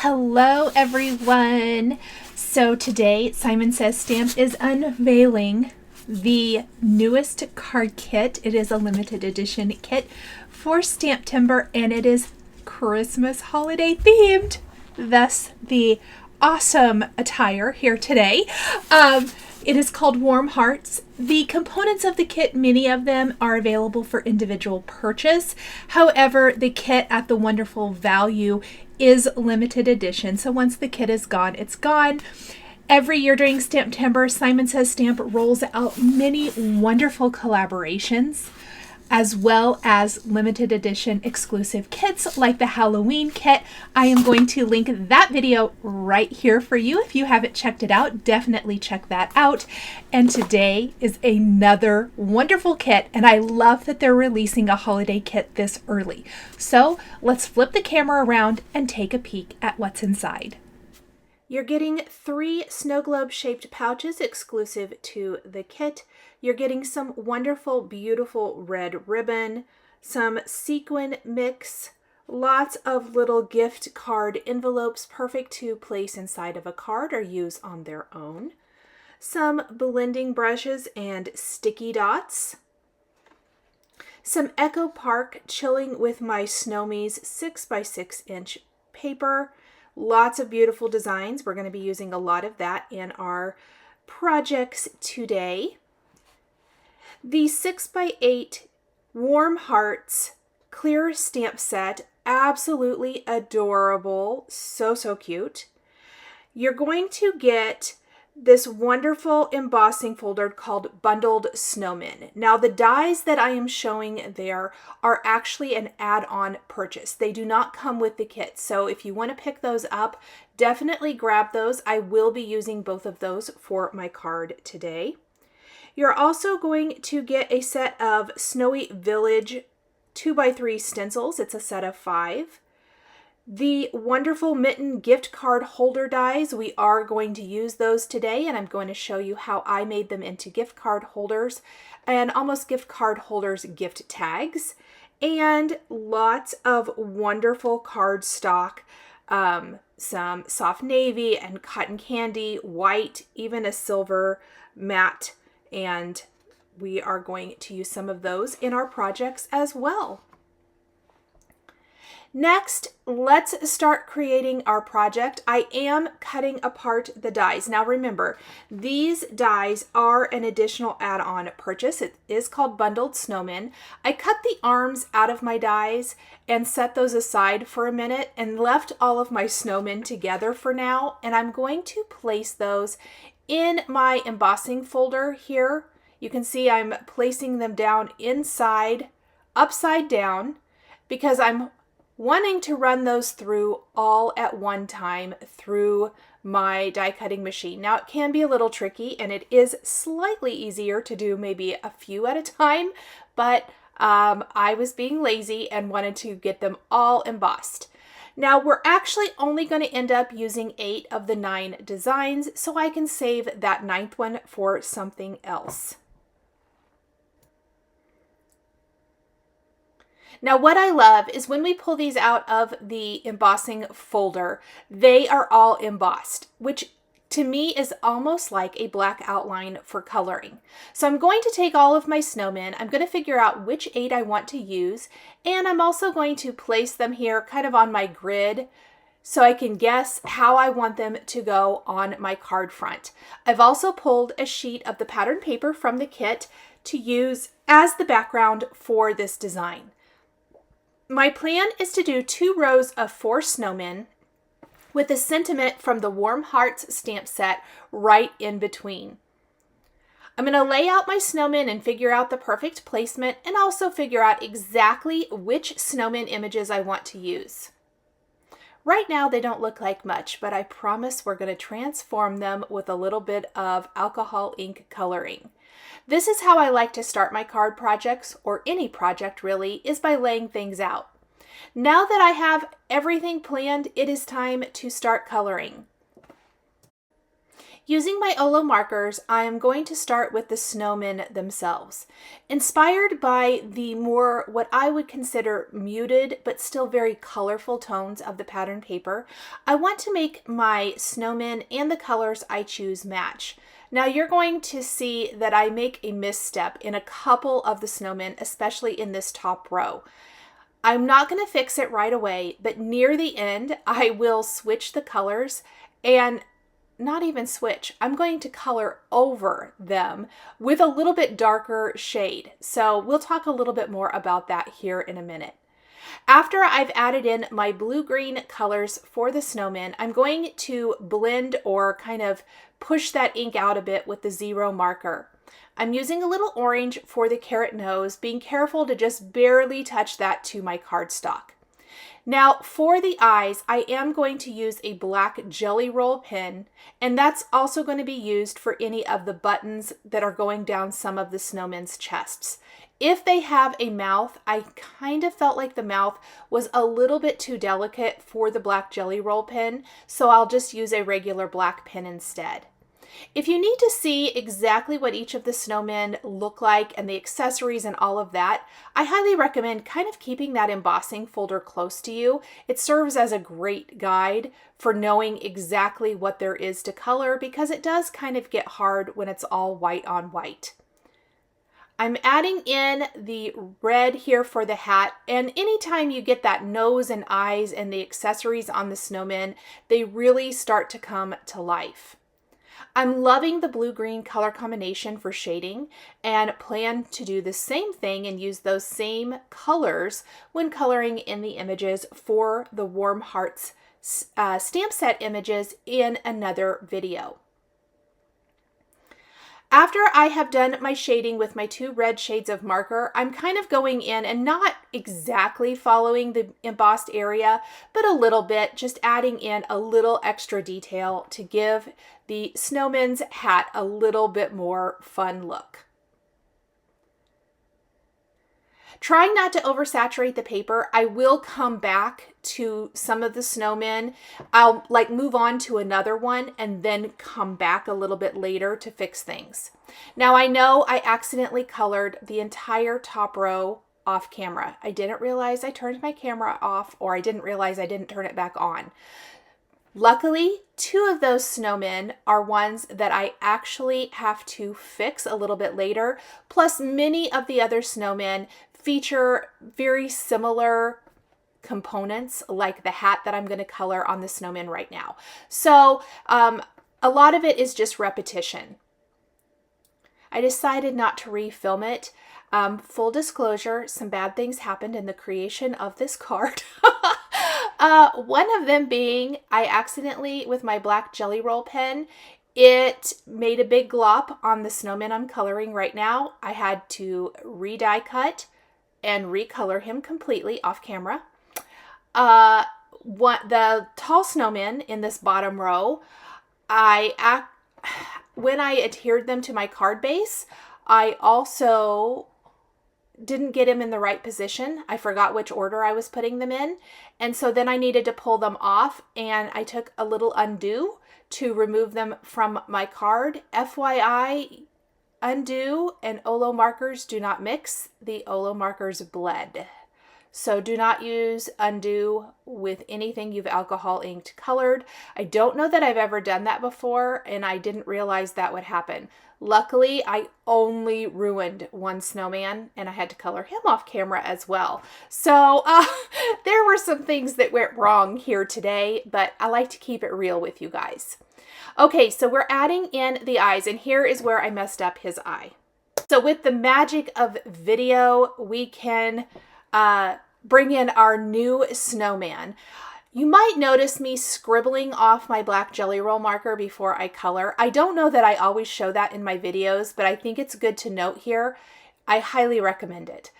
Hello everyone! So today Simon Says Stamp is unveiling the newest card kit. It is a limited edition kit for Stamptember and it is Christmas holiday themed. Thus the awesome attire here today. It is called Warm Hearts. The components of the kit, many of them are available for individual purchase. However, the kit at the wonderful value is limited edition. So once the kit is gone, it's gone. Every year during Stamptember, Simon Says Stamp rolls out many wonderful collaborations, as well as limited edition exclusive kits like the Halloween kit. I am going to link that video right here for you. If you haven't checked it out, definitely check that out. And today is another wonderful kit, and I love that they're releasing a holiday kit this early. So let's flip the camera around and take a peek at what's inside. You're getting 3 snow globe shaped pouches exclusive to the kit. You're getting some wonderful, beautiful red ribbon, some sequin mix, lots of little gift card envelopes, perfect to place inside of a card or use on their own, some blending brushes and sticky dots, some Echo Park Chilling with My Snowmies 6x6" paper, lots of beautiful designs. We're going to be using a lot of that in our projects today. The 6x8 Warm Hearts clear stamp set, absolutely adorable, so cute. You're going to get this wonderful embossing folder called Bundled Snowmen. Now the dies that I am showing there are actually an add-on purchase. They do not come with the kit. So if you want to pick those up, definitely grab those. I will be using both of those for my card today. You're also going to get a set of Snowy Village 2x3 stencils. It's a set of 5. The wonderful Mitten gift card holder dies, we are going to use those today, and I'm going to show you how I made them into gift card holders and almost gift card holders gift tags, and lots of wonderful cardstock, some soft navy and cotton candy, white, even a silver matte, and we are going to use some of those in our projects as well. Next, let's start creating our project. I am cutting apart the dies. Now remember, these dies are an additional add-on purchase. It is called Bundled Snowmen. I cut the arms out of my dies and set those aside for a minute and left all of my snowmen together for now. And I'm going to place those in my embossing folder here. You can see I'm placing them down inside, upside down, because I'm wanting to run those through all at one time through my die cutting machine. Now it can be a little tricky and it is slightly easier to do maybe a few at a time, but I was being lazy and wanted to get them all embossed. Now we're actually only going to end up using 8 of the 9 designs, so I can save that 9th one for something else. Now what I love is when we pull these out of the embossing folder, they are all embossed, which to me is almost like a black outline for coloring. So I'm going to take all of my snowmen, I'm going to figure out which 8 I want to use, and I'm also going to place them here kind of on my grid so I can guess how I want them to go on my card front. I've also pulled a sheet of the pattern paper from the kit to use as the background for this design. My plan is to do 2 rows of 4 snowmen with a sentiment from the Warm Hearts stamp set right in between. I'm going to lay out my snowmen and figure out the perfect placement and also figure out exactly which snowman images I want to use. Right now they don't look like much, but I promise we're going to transform them with a little bit of alcohol ink coloring. This is how I like to start my card projects, or any project really, is by laying things out. Now that I have everything planned, it is time to start coloring. Using my Olo markers, I am going to start with the snowmen themselves. Inspired by the more what I would consider muted but still very colorful tones of the pattern paper, I want to make my snowmen and the colors I choose match. Now you're going to see that I make a misstep in a couple of the snowmen, especially in this top row. I'm not going to fix it right away, but near the end, I will switch the colors and not even switch. I'm going to color over them with a little bit darker shade. So we'll talk a little bit more about that here in a minute. After I've added in my blue-green colors for the snowman, I'm going to blend or kind of push that ink out a bit with the 0 marker. I'm using a little orange for the carrot nose, being careful to just barely touch that to my cardstock. Now for the eyes, I am going to use a black jelly roll pen, and that's also going to be used for any of the buttons that are going down some of the snowmen's chests. If they have a mouth, I kind of felt like the mouth was a little bit too delicate for the black jelly roll pen, so I'll just use a regular black pen instead. If you need to see exactly what each of the snowmen look like and the accessories and all of that, I highly recommend kind of keeping that embossing folder close to you. It serves as a great guide for knowing exactly what there is to color, because it does kind of get hard when it's all white on white. I'm adding in the red here for the hat, and anytime you get that nose and eyes and the accessories on the snowmen, they really start to come to life. I'm loving the blue-green color combination for shading and plan to do the same thing and use those same colors when coloring in the images for the Warm Hearts stamp set images in another video. After I have done my shading with my 2 red shades of marker, I'm kind of going in and not exactly following the embossed area, but a little bit, just adding in a little extra detail to give the snowman's hat a little bit more fun look. Trying not to oversaturate the paper, I will come back to some of the snowmen. I'll move on to another one and then come back a little bit later to fix things. Now I know I accidentally colored the entire top row off camera. I didn't realize I turned my camera off, or I didn't realize I didn't turn it back on. Luckily, 2 of those snowmen are ones that I actually have to fix a little bit later, plus many of the other snowmen feature very similar components like the hat that I'm going to color on the snowman right now. So a lot of it is just repetition. I decided not to refilm it. Full disclosure, some bad things happened in the creation of this card. One of them being I accidentally, with my black jelly roll pen, it made a big glop on the snowman I'm coloring right now. I had to re-die cut and recolor him completely off camera. The tall snowman in this bottom row, when I adhered them to my card base, I also didn't get him in the right position. I forgot which order I was putting them in. And so then I needed to pull them off, and I took a little undo to remove them from my card. FYI, undo and Olo markers do not mix. The Olo markers bled. So do not use undo with anything you've alcohol inked colored. I don't know that I've ever done that before, and I didn't realize that would happen. Luckily, I only ruined one snowman, and I had to color him off camera as well. So there were some things that went wrong here today, but I like to keep it real with you guys. Okay, so we're adding in the eyes, and here is where I messed up his eye. So with the magic of video, we can bring in our new snowman. You might notice me scribbling off my black jelly roll marker before I color. I don't know that I always show that in my videos, but I think it's good to note here. I highly recommend it.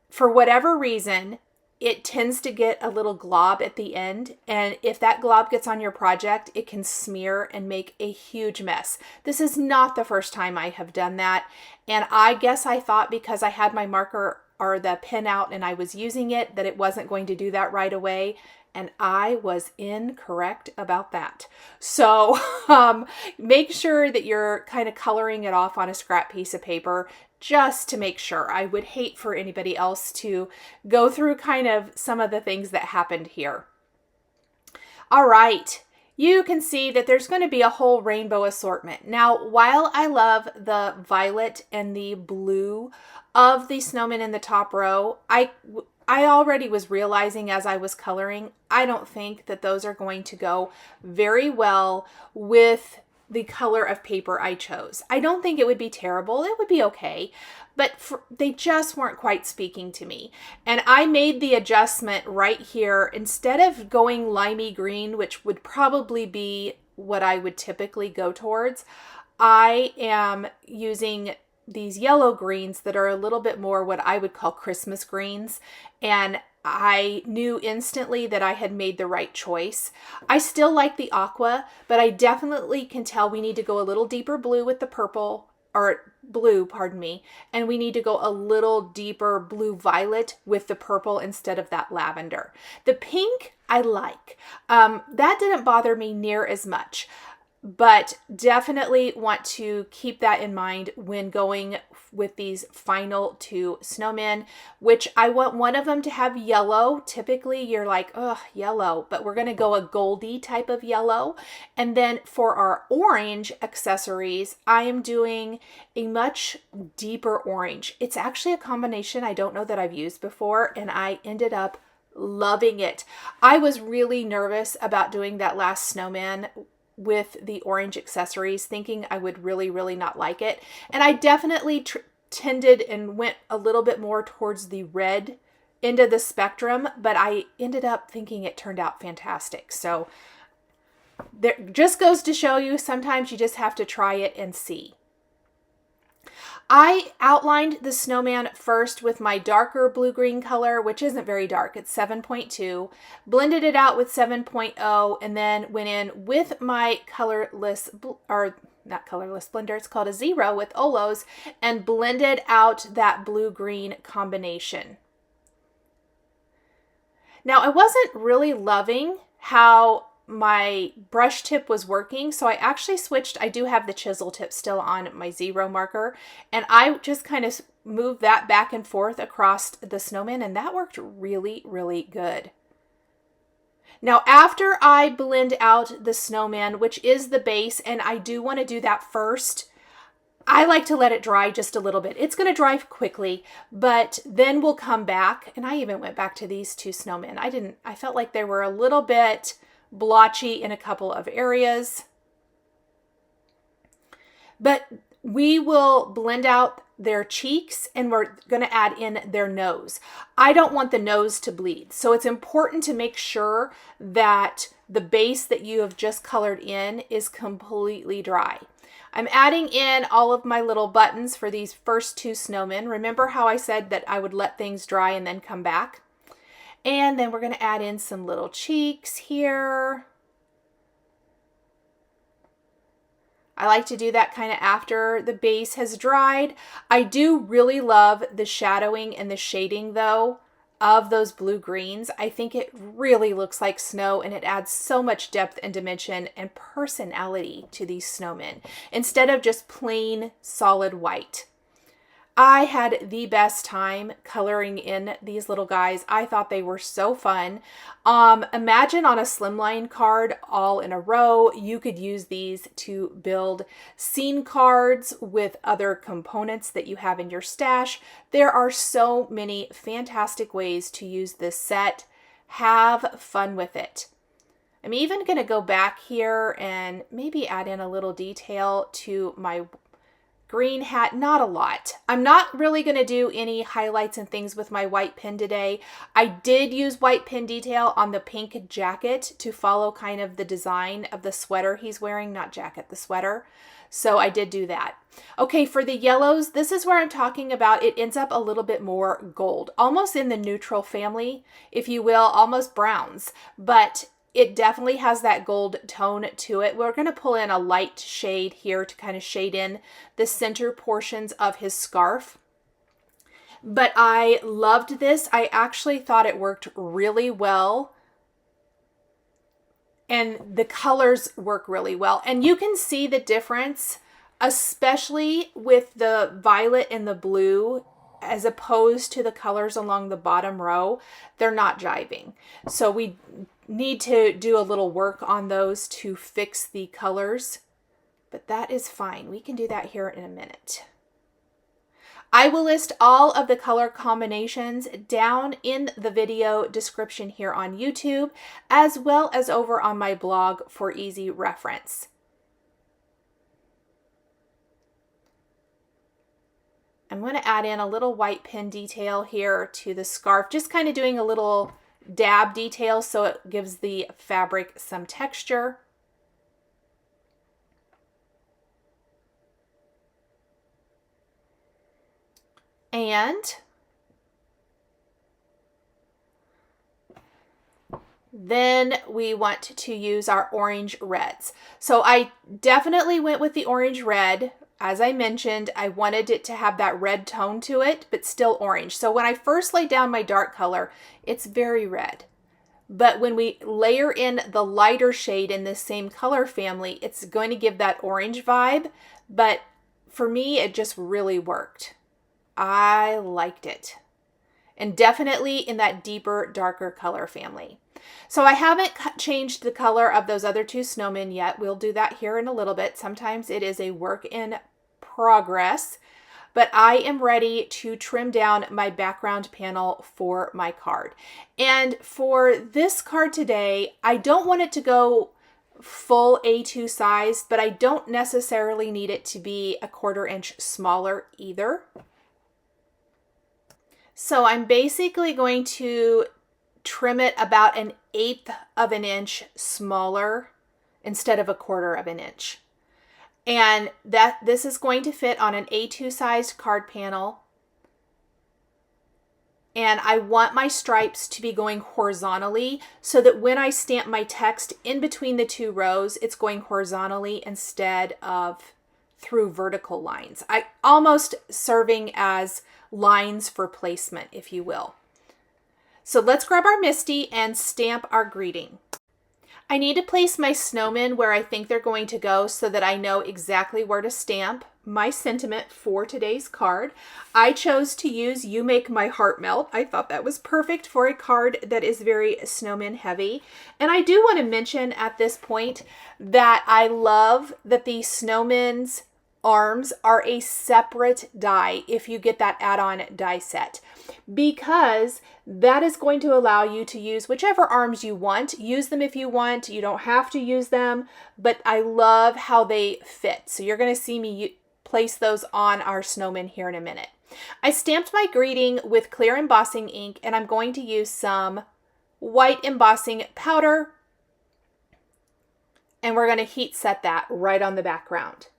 For whatever reason, it tends to get a little glob at the end, and if that glob gets on your project, it can smear and make a huge mess. This is not the first time I have done that, and I guess I thought because I had my marker or the pen out and I was using it that it wasn't going to do that right away. and I was incorrect about that. So make sure that you're kind of coloring it off on a scrap piece of paper just to make sure. I would hate for anybody else to go through kind of some of the things that happened here. All right. You can see that there's going to be a whole rainbow assortment. Now, while I love the violet and the blue of the snowmen in the top row, I already was realizing as I was coloring, I don't think that those are going to go very well with the color of paper I chose. I don't think it would be terrible. It would be okay, but they just weren't quite speaking to me. And I made the adjustment right here. Instead of going limey green, which would probably be what I would typically go towards, I am using these yellow greens that are a little bit more what I would call Christmas greens. And I knew instantly that I had made the right choice. I still like the aqua, but I definitely can tell we need to go a little deeper blue with the purple, or blue, pardon me, and we need to go a little deeper blue violet with the purple instead of that lavender. The pink I like. That didn't bother me near as much, but definitely want to keep that in mind when going with these final two snowmen, which I want one of them to have yellow. Typically you're like, oh, yellow, but we're going to go a goldy type of yellow. And then for our orange accessories, I am doing a much deeper orange. It's actually a combination I don't know that I've used before, and I ended up loving it. I was really nervous about doing that last snowman with the orange accessories, thinking I would really not like it. And I definitely tended and went a little bit more towards the red end of the spectrum, but I ended up thinking it turned out fantastic. So there just goes to show you, sometimes you just have to try it and see. I outlined the snowman first with my darker blue-green color, which isn't very dark. It's 7.2. Blended it out with 7.0, and then went in with my colorless, or not colorless blender, it's called a 0 with Olos, and blended out that blue-green combination. Now, I wasn't really loving how my brush tip was working, so I actually switched. I do have the chisel tip still on my 0 marker, and I just kind of moved that back and forth across the snowman, and that worked really good. Now, after I blend out the snowman, which is the base, and I do want to do that first, I like to let it dry just a little bit. It's going to dry quickly, but then we'll come back, and I even went back to these two snowmen. I felt like they were a little bit blotchy in a couple of areas, but we will blend out their cheeks, and we're going to add in their nose. I don't want the nose to bleed, so it's important to make sure that the base that you have just colored in is completely dry. I'm adding in all of my little buttons for these first two snowmen. Remember how I said that I would let things dry and then come back? And then we're going to add in some little cheeks here. I like to do that kind of after the base has dried. I do really love the shadowing and the shading though of those blue greens. I think it really looks like snow, and it adds so much depth and dimension and personality to these snowmen instead of just plain solid white. I had the best time coloring in these little guys. I thought they were so fun. Imagine on a slimline card all in a row. You could use these to build scene cards with other components that you have in your stash. There are so many fantastic ways to use this set. Have fun with it. I'm even going to go back here and maybe add in a little detail to my green hat, not a lot. I'm not really going to do any highlights and things with my white pen today. I did use white pen detail on the pink jacket to follow kind of the design of the sweater he's wearing, not jacket, the sweater. So I did do that. Okay, for the yellows, this is where I'm talking about it ends up a little bit more gold, almost in the neutral family, if you will, almost browns, but it definitely has that gold tone to it. We're going to pull in a light shade here to kind of shade in the center portions of his scarf. But I loved this. I actually thought it worked really well and the colors work really well. And you can see the difference, especially with the violet and the blue, as opposed to the colors along the bottom row. They're not jiving. So we need to do a little work on those to fix the colors, but that is fine. We can do that here in a minute. I will list all of the color combinations down in the video description here on YouTube, as well as over on my blog for easy reference. I'm going to add in a little white pin detail here to the scarf, just kind of doing a little dab detail so it gives the fabric some texture. And then we want to use our orange reds. So I definitely went with the orange red. As I mentioned, I wanted it to have that red tone to it, but still orange. So when I first laid down my dark color, it's very red. But when we layer in the lighter shade in this same color family, it's going to give that orange vibe. But for me, it just really worked. I liked it. And definitely in that deeper, darker color family. So I haven't changed the color of those other two snowmen yet. We'll do that here in a little bit. Sometimes it is a work in progress, but I am ready to trim down my background panel for my card. And for this card today, I don't want it to go full A2 size, but I don't necessarily need it to be a 1/4 inch smaller either. So I'm basically going to trim it about 1/8 of an inch smaller instead of 1/4 of an inch. And this is going to fit on an A2 sized card panel. And I want my stripes to be going horizontally so that when I stamp my text in between the two rows, it's going horizontally instead of through vertical lines. I almost serving as lines for placement, if you will. So let's grab our MISTI and stamp our greeting. I need to place my snowmen where I think they're going to go so that I know exactly where to stamp my sentiment for today's card. I chose to use You Make My Heart Melt. I thought that was perfect for a card that is very snowman heavy. And I do want to mention at this point that I love that the snowman's arms are a separate die if you get that add-on die set, because that is going to allow you to use whichever arms you want. Use them if you want. You don't have to use them, but I love how they fit. So you're going to see me place those on our snowman here in a minute. I stamped my greeting with clear embossing ink, and I'm going to use some white embossing powder, and we're going to heat set that right on the background.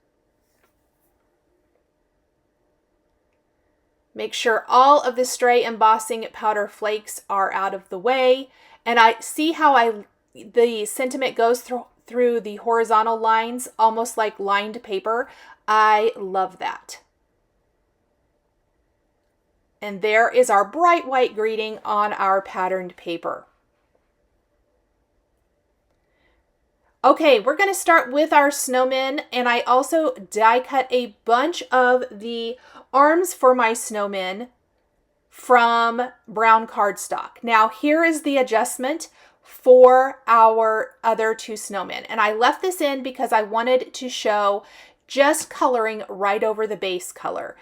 Make sure all of the stray embossing powder flakes are out of the way. And I see how the sentiment goes through the horizontal lines, almost like lined paper. I love that. And there is our bright white greeting on our patterned paper. Okay, we're going to start with our snowmen, and I also die cut a bunch of the arms for my snowmen from brown cardstock. Now here is the adjustment for our other two snowmen, and I left this in because I wanted to show just coloring right over the base color.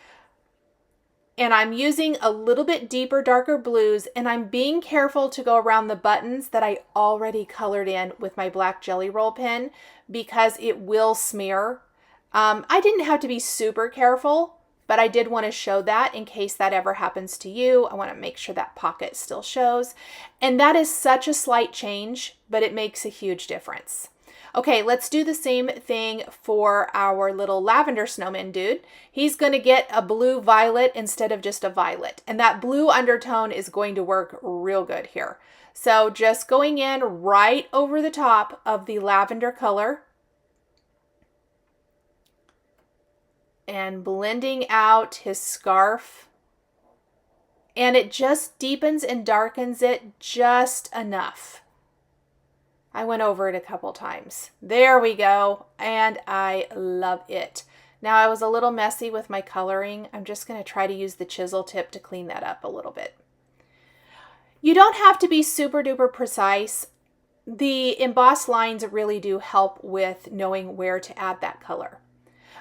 And I'm using a little bit deeper, darker blues, and I'm being careful to go around the buttons that I already colored in with my black jelly roll pen because it will smear. I didn't have to be super careful, but I did want to show that in case that ever happens to you. I want to make sure that pocket still shows. And that is such a slight change, but it makes a huge difference. Okay, let's do the same thing for our little lavender snowman dude. He's going to get a blue violet instead of just a violet. And that blue undertone is going to work real good here. So just going in right over the top of the lavender color and blending out his scarf. And it just deepens and darkens it just enough. I went over it a couple times. There we go. And I love it. Now I was a little messy with my coloring. I'm just going to try to use the chisel tip to clean that up a little bit. You don't have to be super duper precise. The embossed lines really do help with knowing where to add that color.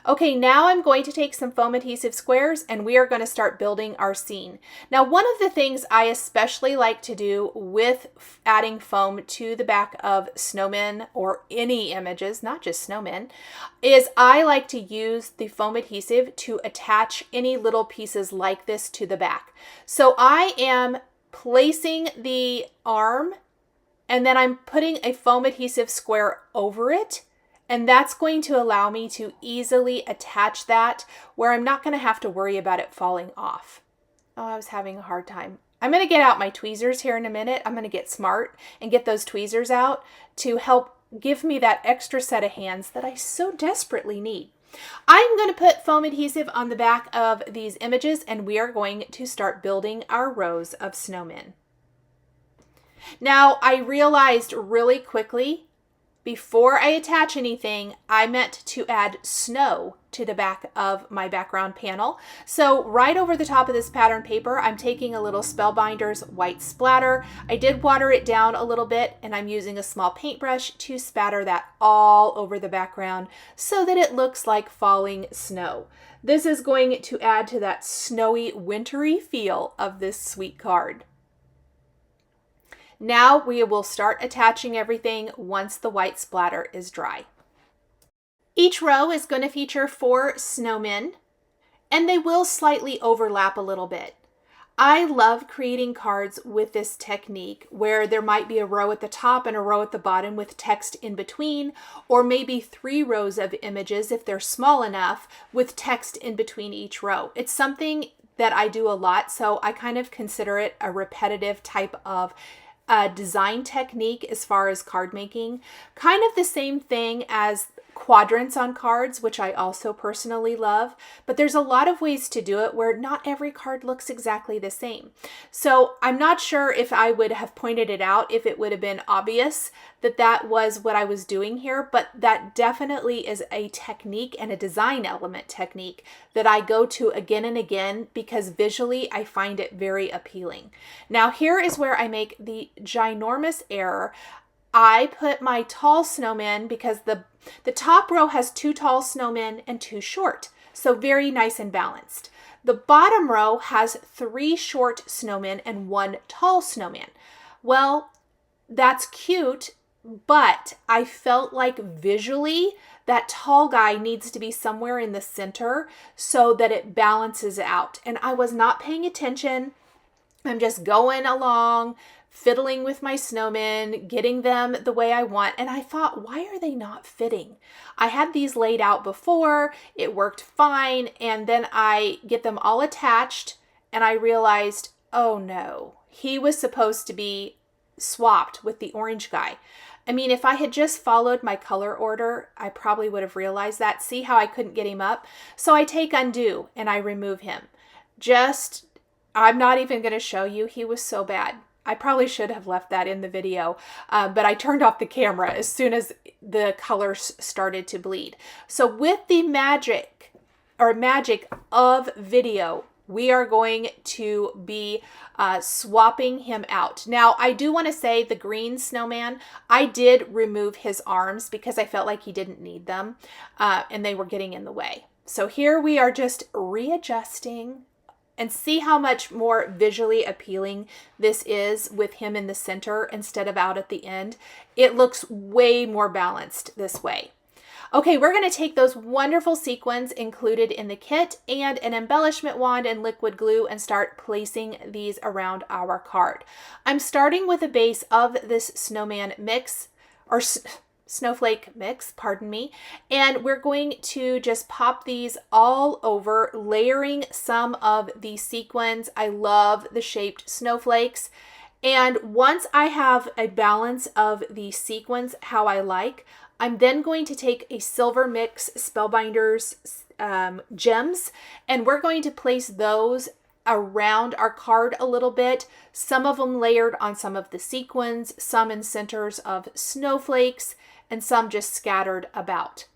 Okay, now I'm going to take some foam adhesive squares and we are going to start building our scene. Now, one of the things I especially like to do with adding foam to the back of snowmen or any images, not just snowmen, is I like to use the foam adhesive to attach any little pieces like this to the back. So I am placing the arm and then I'm putting a foam adhesive square over it. And that's going to allow me to easily attach that where I'm not going to have to worry about it falling off. Oh, I was having a hard time. I'm going to get out my tweezers here in a minute. I'm going to get smart and get those tweezers out to help give me that extra set of hands that I so desperately need. I'm going to put foam adhesive on the back of these images and we are going to start building our rows of snowmen. Now, I realized really quickly before I attach anything, I meant to add snow to the back of my background panel. So right over the top of this pattern paper, I'm taking a little Spellbinders white splatter. I did water it down a little bit and I'm using a small paintbrush to spatter that all over the background so that it looks like falling snow. This is going to add to that snowy, wintry feel of this sweet card. Now we will start attaching everything once the white splatter is dry. Each row is going to feature 4 snowmen, and they will slightly overlap a little bit. I love creating cards with this technique where there might be a row at the top and a row at the bottom with text in between, or maybe 3 rows of images if they're small enough with text in between each row. It's something that I do a lot, so I kind of consider it a repetitive type of design technique as far as card making. Kind of the same thing as quadrants on cards, which I also personally love, but there's a lot of ways to do it where not every card looks exactly the same. So I'm not sure if I would have pointed it out if it would have been obvious that that was what I was doing here, but that definitely is a technique and a design element technique that I go to again and again because visually I find it very appealing. Now here is where I make the ginormous error. I put my tall snowmen because the top row has 2 tall snowmen and 2 short, so very nice and balanced. The bottom row has 3 short snowmen and 1 tall snowman. Well, that's cute, but I felt like visually that tall guy needs to be somewhere in the center so that it balances out. And I was not paying attention. I'm just going along, fiddling with my snowmen, getting them the way I want. And I thought, why are they not fitting? I had these laid out before, it worked fine. And then I get them all attached and I realized, oh no, he was supposed to be swapped with the orange guy. I mean, if I had just followed my color order, I probably would have realized that. See how I couldn't get him up? So I take undo and I remove him. I'm not even going to show you. He was so bad. I probably should have left that in the video, but I turned off the camera as soon as the colors started to bleed. So with the magic of video, we are going to be swapping him out. Now, I do want to say the green snowman, I did remove his arms because I felt like he didn't need them and they were getting in the way. So here we are just readjusting. And see how much more visually appealing this is with him in the center instead of out at the end. It looks way more balanced this way. Okay, we're going to take those wonderful sequins included in the kit and an embellishment wand and liquid glue and start placing these around our card. I'm starting with a base of this snowman mix, or snowflake mix, pardon me, and we're going to just pop these all over, layering some of the sequins. I love the shaped snowflakes. And once I have a balance of the sequins how I like, I'm then going to take a silver mix Spellbinders gems, and we're going to place those around our card a little bit, some of them layered on some of the sequins, some in centers of snowflakes, and some just scattered about.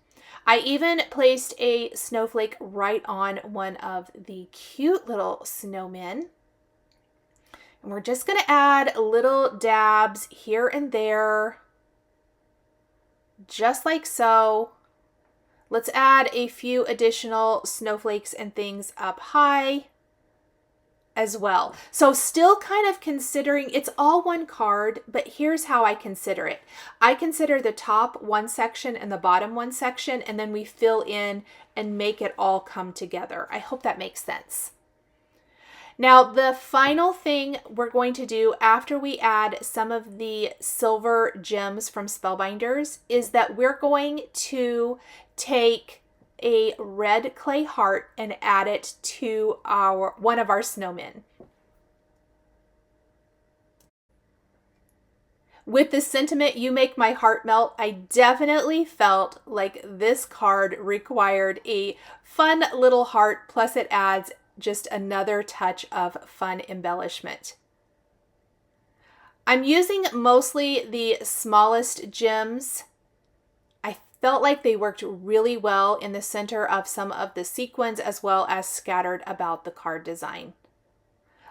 I even placed a snowflake right on one of the cute little snowmen. And we're just going to add little dabs here and there, just like so. Let's add a few additional snowflakes and things up high as well. So still kind of considering, it's all one card, but here's how I consider it. I consider the top one section and the bottom one section, and then we fill in and make it all come together. I hope that makes sense. Now, the final thing we're going to do after we add some of the silver gems from Spellbinders is that we're going to take a red clay heart and add it to one of our snowmen. With the sentiment, "You make my heart melt," I definitely felt like this card required a fun little heart, plus it adds just another touch of fun embellishment. I'm using mostly the smallest gems. I felt like they worked really well in the center of some of the sequins as well as scattered about the card design.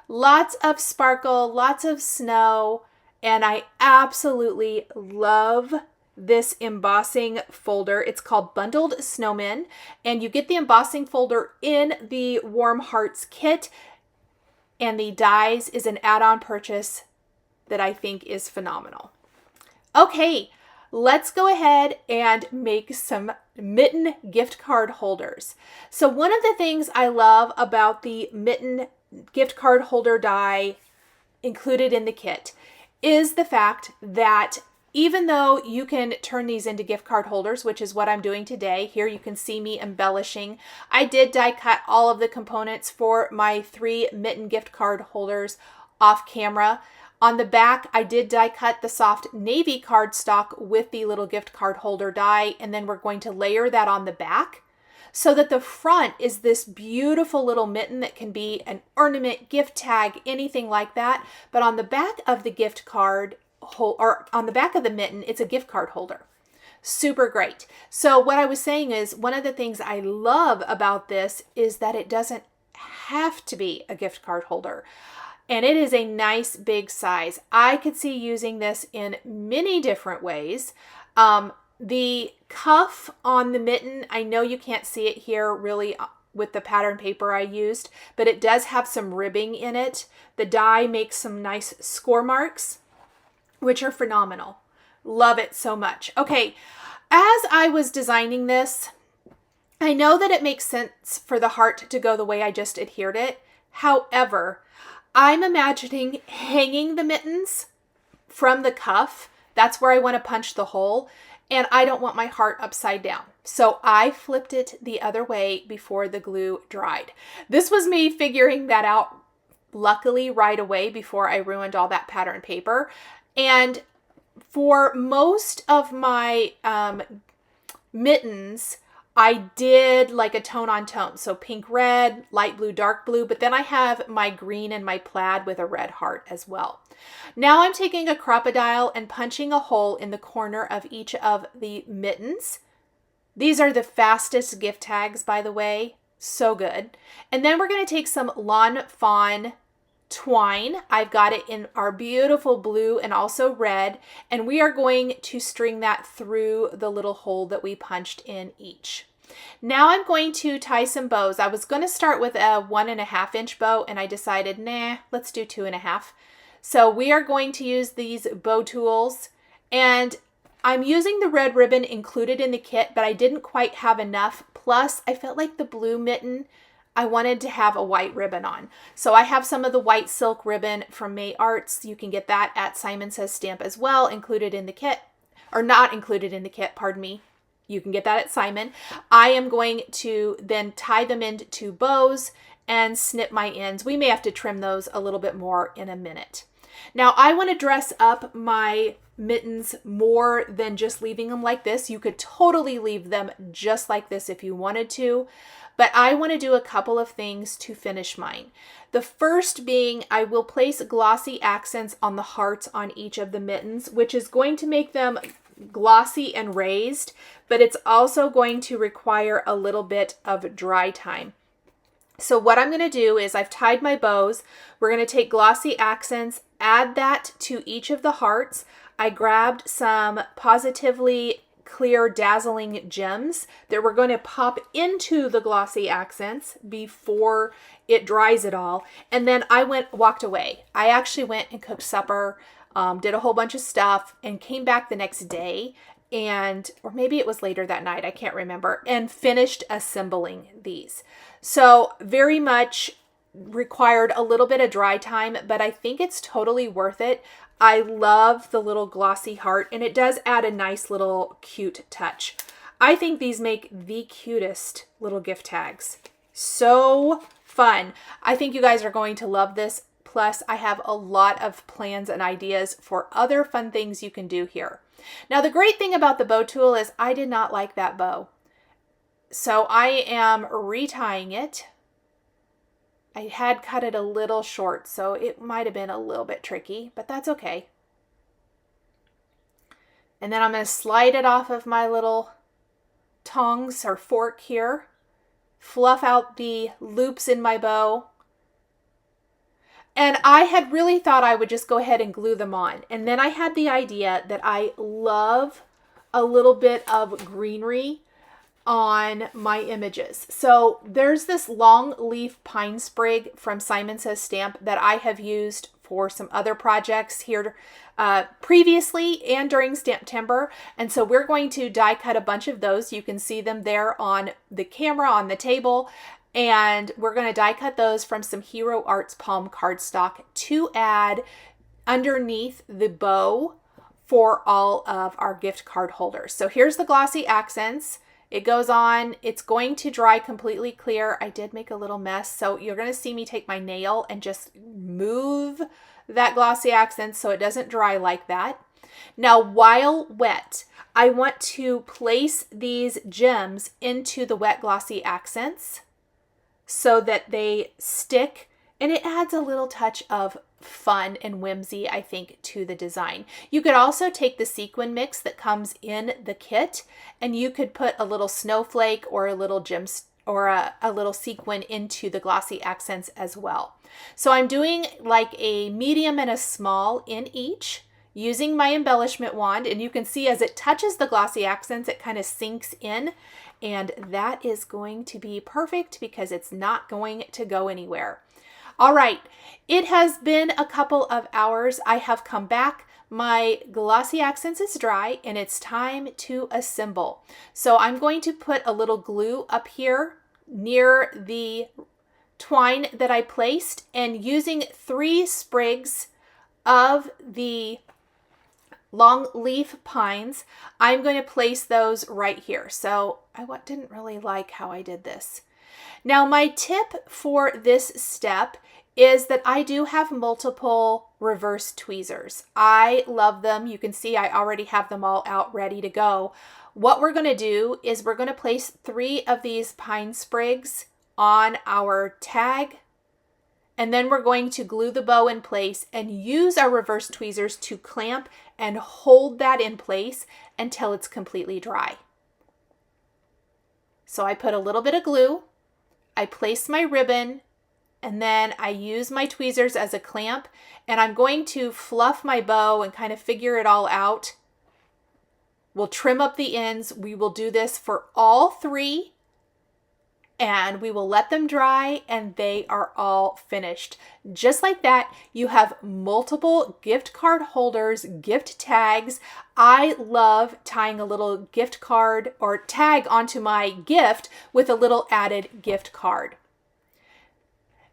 Lots of sparkle, lots of snow, and I absolutely love this embossing folder. It's called Bundled Snowmen, and you get the embossing folder in the Warm Hearts kit, and the dies is an add-on purchase that I think is phenomenal. Okay, let's go ahead and make some Mitten gift card holders. So one of the things I love about the Mitten gift card holder die included in the kit is the fact that even though you can turn these into gift card holders, which is what I'm doing today, here you can see me embellishing. I did die cut all of the components for my 3 Mitten gift card holders off camera. On the back, I did die cut the soft navy cardstock with the little gift card holder die, and then we're going to layer that on the back so that the front is this beautiful little mitten that can be an ornament, gift tag, anything like that. But on the back of the gift card, or on the back of the mitten, it's a gift card holder. Super great. So what I was saying is, one of the things I love about this is that it doesn't have to be a gift card holder. And it is a nice big size. I could see using this in many different ways. The cuff on the mitten, I know you can't see it here really with the pattern paper I used, but it does have some ribbing in it. The die makes some nice score marks, which are phenomenal. Love it so much. Okay, as I was designing this, I know that it makes sense for the heart to go the way I just adhered it. However, I'm imagining hanging the mittens from the cuff. That's where I want to punch the hole, and I don't want my heart upside down. So I flipped it the other way before the glue dried. This was me figuring that out, luckily, right away before I ruined all that pattern paper. And for most of my mittens, I did like a tone on tone. So pink, red, light blue, dark blue, but then I have my green and my plaid with a red heart as well. Now I'm taking a Crop-A-Dile and punching a hole in the corner of each of the mittens. These are the fastest gift tags, by the way. So good. And then we're going to take some Lawn Fawn twine. I've got it in our beautiful blue and also red, and we are going to string that through the little hole that we punched in each. Now I'm going to tie some bows. I was going to start with a 1.5 inch bow, and I decided, nah, let's do 2.5. So we are going to use these bow tools, and I'm using the red ribbon included in the kit, but I didn't quite have enough. Plus, I felt like the blue mitten, I wanted to have a white ribbon on. So I have some of the white silk ribbon from May Arts. You can get that at Simon Says Stamp as well, included in the kit, or not included in the kit, pardon me. You can get that at Simon. I am going to then tie them into bows and snip my ends. We may have to trim those a little bit more in a minute. Now I want to dress up my mittens more than just leaving them like this. You could totally leave them just like this if you wanted to, but I want to do a couple of things to finish mine. The first being I will place glossy accents on the hearts on each of the mittens, which is going to make them glossy and raised, but it's also going to require a little bit of dry time. So what I'm going to do is I've tied my bows. We're going to take glossy accents, add that to each of the hearts. I grabbed some Positively Clear Dazzling gems that we're going to pop into the glossy accents before it dries at all. And then I walked away. I actually went and cooked supper, did a whole bunch of stuff, and came back the next day, or maybe it was later that night, I can't remember, and finished assembling these. So very much required a little bit of dry time, but I think it's totally worth it. I love the little glossy heart, and it does add a nice little cute touch. I think these make the cutest little gift tags. So fun. I think you guys are going to love this. Plus, I have a lot of plans and ideas for other fun things you can do here. Now, the great thing about the bow tool is I did not like that bow. So I am retying it. I had cut it a little short, so it might have been a little bit tricky, but that's okay. And then I'm going to slide it off of my little tongs or fork here, fluff out the loops in my bow. And I had really thought I would just go ahead and glue them on. And then I had the idea that I love a little bit of greenery on my images. So there's this long leaf pine sprig from Simon Says Stamp that I have used for some other projects here previously and during Stamptember. And so we're going to die cut a bunch of those. You can see them there on the camera on the table. And we're going to die cut those from some Hero Arts Palm cardstock to add underneath the bow for all of our gift card holders. So here's the glossy accents. It goes on. It's going to dry completely clear. I did make a little mess, so you're going to see me take my nail and just move that glossy accent so it doesn't dry like that. Now, while wet, I want to place these gems into the wet glossy accents so that they stick, and it adds a little touch of fun and whimsy, I think, to the design. You could also take the sequin mix that comes in the kit, and you could put a little snowflake or a little gem or a little sequin into the glossy accents as well. So I'm doing like a medium and a small in each, using my embellishment wand, and you can see as it touches the glossy accents, it kind of sinks in, and that is going to be perfect because it's not going to go anywhere. All right, it has been a couple of hours. I have come back. My glossy accents is dry, and it's time to assemble. So I'm going to put a little glue up here near the twine that I placed, and using 3 sprigs of the long leaf pines, I'm going to place those right here. So I didn't really like how I did this. Now, my tip for this step is that I do have multiple reverse tweezers. I love them. You can see I already have them all out ready to go. What we're going to do is we're going to place 3 of these pine sprigs on our tag, and then we're going to glue the bow in place and use our reverse tweezers to clamp and hold that in place until it's completely dry. So I put a little bit of glue, I place my ribbon, and then I use my tweezers as a clamp, and I'm going to fluff my bow and kind of figure it all out. We'll trim up the ends. We will do this for all 3, and we will let them dry, and they are all finished. Just like that, you have multiple gift card holders, gift tags. I love tying a little gift card or tag onto my gift with a little added gift card.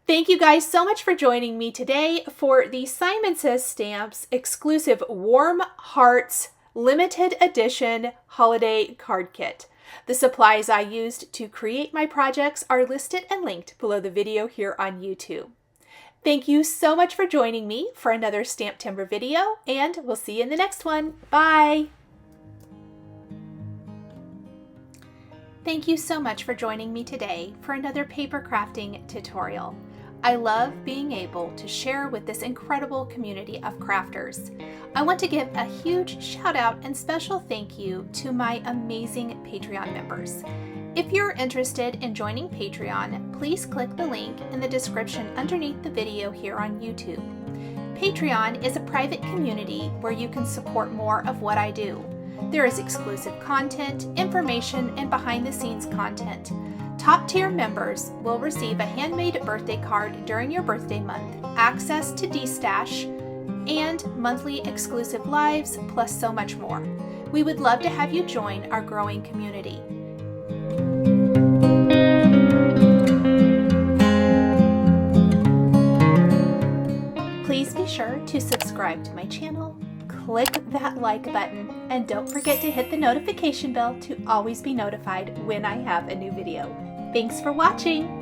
Thank you guys so much for joining me today for the Simon Says Stamps exclusive Warm Hearts limited edition holiday card kit. The supplies I used to create my projects are listed and linked below the video here on YouTube. Thank you so much for joining me for another Stamptember video, and we'll see you in the next one. Bye! Thank you so much for joining me today for another paper crafting tutorial. I love being able to share with this incredible community of crafters. I want to give a huge shout out and special thank you to my amazing Patreon members. If you're interested in joining Patreon, please click the link in the description underneath the video here on YouTube. Patreon is a private community where you can support more of what I do. There is exclusive content, information, and behind-the-scenes content. Top-tier members will receive a handmade birthday card during your birthday month, access to D-Stash, and monthly exclusive lives, plus so much more. We would love to have you join our growing community. Please be sure to subscribe to my channel, click that like button, and don't forget to hit the notification bell to always be notified when I have a new video. Thanks for watching!